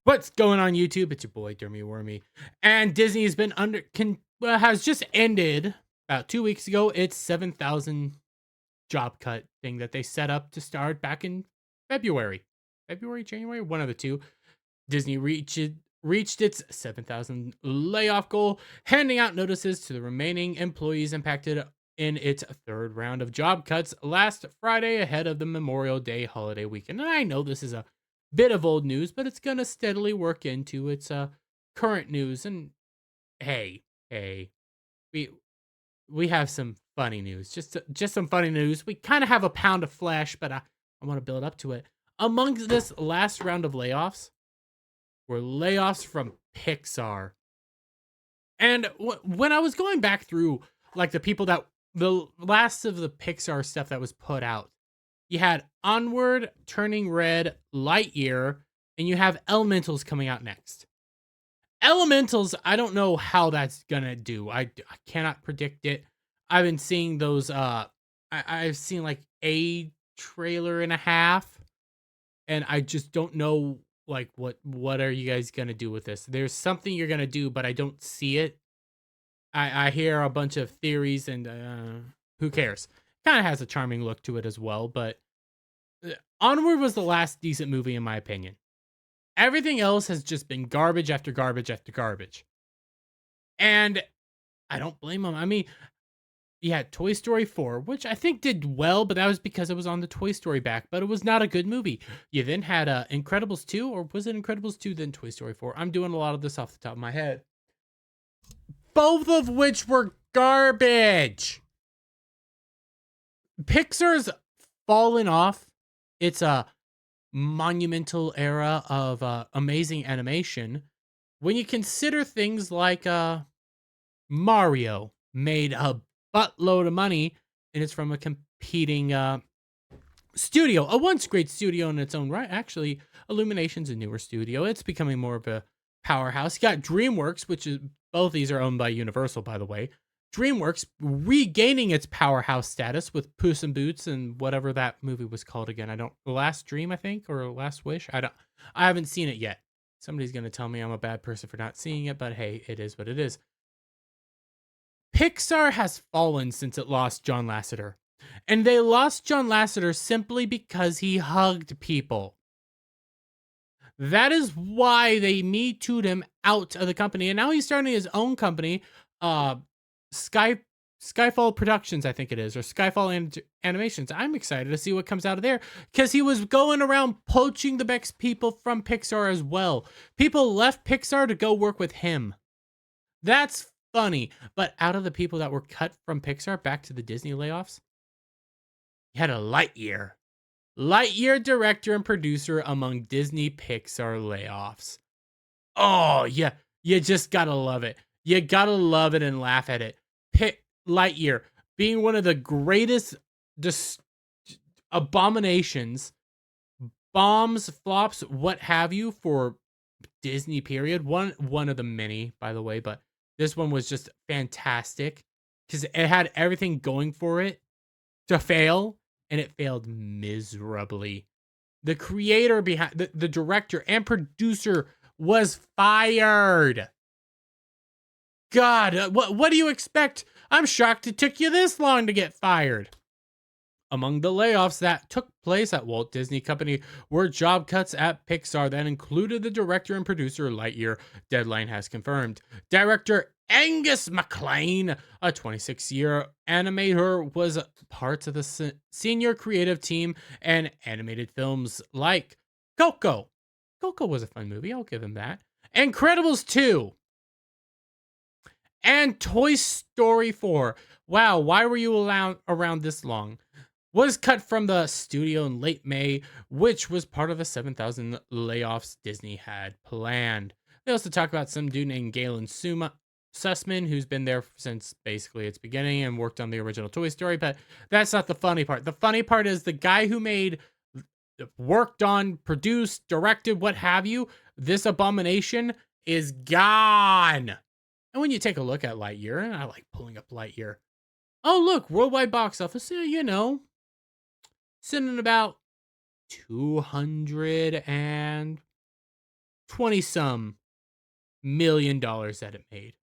What's going on YouTube? It's your boy Dermy Wormy, and Disney has been has just ended about 2 weeks ago its 7,000 job cut thing that they set up to start back in January, one of the two. Disney reached its 7,000 layoff goal, handing out notices to the remaining employees impacted in its third round of job cuts last Friday ahead of the Memorial Day holiday weekend. And I know this is a bit of old news, but it's going to steadily work into its current news. And hey, we we have some funny news. Just some funny news. We kind of have a pound of flesh, but I want to build up to it. Among this last round of layoffs were layoffs from Pixar. And when I was going back through like the last of the Pixar stuff that was put out, you had Onward, Turning Red, Lightyear, and you have Elementals coming out next. Elementals, I don't know how that's gonna do. I cannot predict it. I've been seeing those. I've seen like a trailer and a half, and I just don't know like what are you guys gonna do with this? There's something you're gonna do, but I don't see it. I hear a bunch of theories, and who cares? Kind of has a charming look to it as well, but Onward was the last decent movie in my opinion. Everything else has just been garbage after garbage after garbage. And I don't blame them. I mean, you had Toy Story 4, which I think did well, but that was because it was on the Toy Story back, but it was not a good movie. You then had Incredibles 2, or was it Incredibles 2 then Toy Story 4? I'm doing a lot of this off the top of my head. Both of which were garbage. Pixar's fallen off its monumental era of amazing animation when you consider things like Mario made a buttload of money and it's from a competing studio, a once great studio in its own right. Actually, Illumination's a newer studio. It's becoming more of a powerhouse. You got DreamWorks, which is both these are owned by Universal, by the way. DreamWorks regaining its powerhouse status with Puss in Boots and whatever that movie was called again. Last Dream, I think, or Last Wish. I haven't seen it yet. Somebody's going to tell me I'm a bad person for not seeing it, but hey, it is what it is. Pixar has fallen since it lost John Lasseter. And they lost John Lasseter simply because he hugged people. That is why they Me Too'd him out of the company. And now he's starting his own company, Skyfall Productions, I think it is, or Skyfall Animations. I'm excited to see what comes out of there because he was going around poaching the best people from Pixar as well. People left Pixar to go work with him. That's funny. But out of the people that were cut from Pixar back to the Disney layoffs, you had a Lightyear. Lightyear director and producer among Disney Pixar layoffs. Oh, yeah. You just gotta love it. You gotta love it and laugh at it. Lightyear being one of the greatest abominations, bombs, flops, what have you for Disney period. One of the many, by the way, but this one was just fantastic because it had everything going for it to fail, and it failed miserably. The creator behind the director and producer was fired. God, what do you expect? I'm shocked it took you this long to get fired. Among the layoffs that took place at Walt Disney Company were job cuts at Pixar that included the director and producer Lightyear, Deadline has confirmed. Director Angus MacLane, a 26-year animator, was part of the senior creative team and animated films like Coco. Coco was a fun movie, I'll give him that. Incredibles 2. And Toy Story 4. Wow, why were you around this long? Was cut from the studio in late May, which was part of the 7,000 layoffs Disney had planned. They also talk about some dude named Galen Sussman, who's been there since basically its beginning and worked on the original Toy Story, but that's not the funny part. The funny part is the guy who worked on, produced, directed, what have you, this abomination is gone. And when you take a look at Lightyear, and I like pulling up Lightyear. Oh, look, worldwide box office, sitting at about 200 and 20 some million dollars that it made.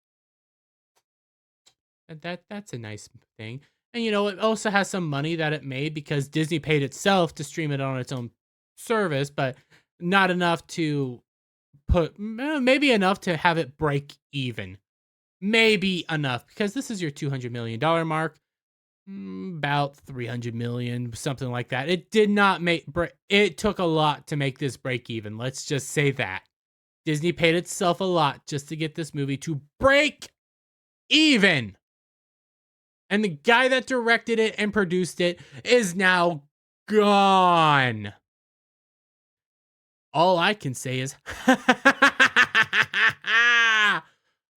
That's a nice thing. And you know, it also has some money that it made because Disney paid itself to stream it on its own service, but not enough to maybe enough to have it break even. Maybe enough because this is your $200 million mark. About 300 million, something like that. It did not make it took a lot to make this break even. Let's just say that. Disney paid itself a lot just to get this movie to break even. And the guy that directed it and produced it is now gone. All I can say is,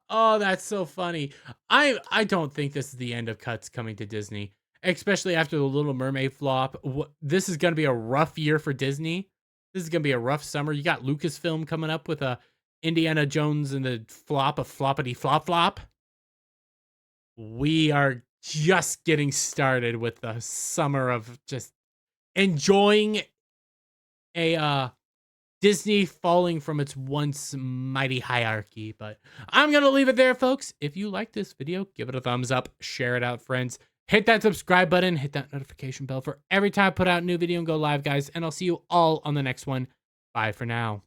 oh, that's so funny. I don't think this is the end of cuts coming to Disney, especially after the Little Mermaid flop. This is going to be a rough year for Disney. This is going to be a rough summer. You got Lucasfilm coming up with a Indiana Jones and the flop of floppity flop flop. We are just getting started with the summer of just enjoying a Disney falling from its once mighty hierarchy. But I'm going to leave it there, folks. If you like this video, give it a thumbs up, share it out, friends. Hit that subscribe button, hit that notification bell for every time I put out a new video and go live, guys. And I'll see you all on the next one. Bye for now.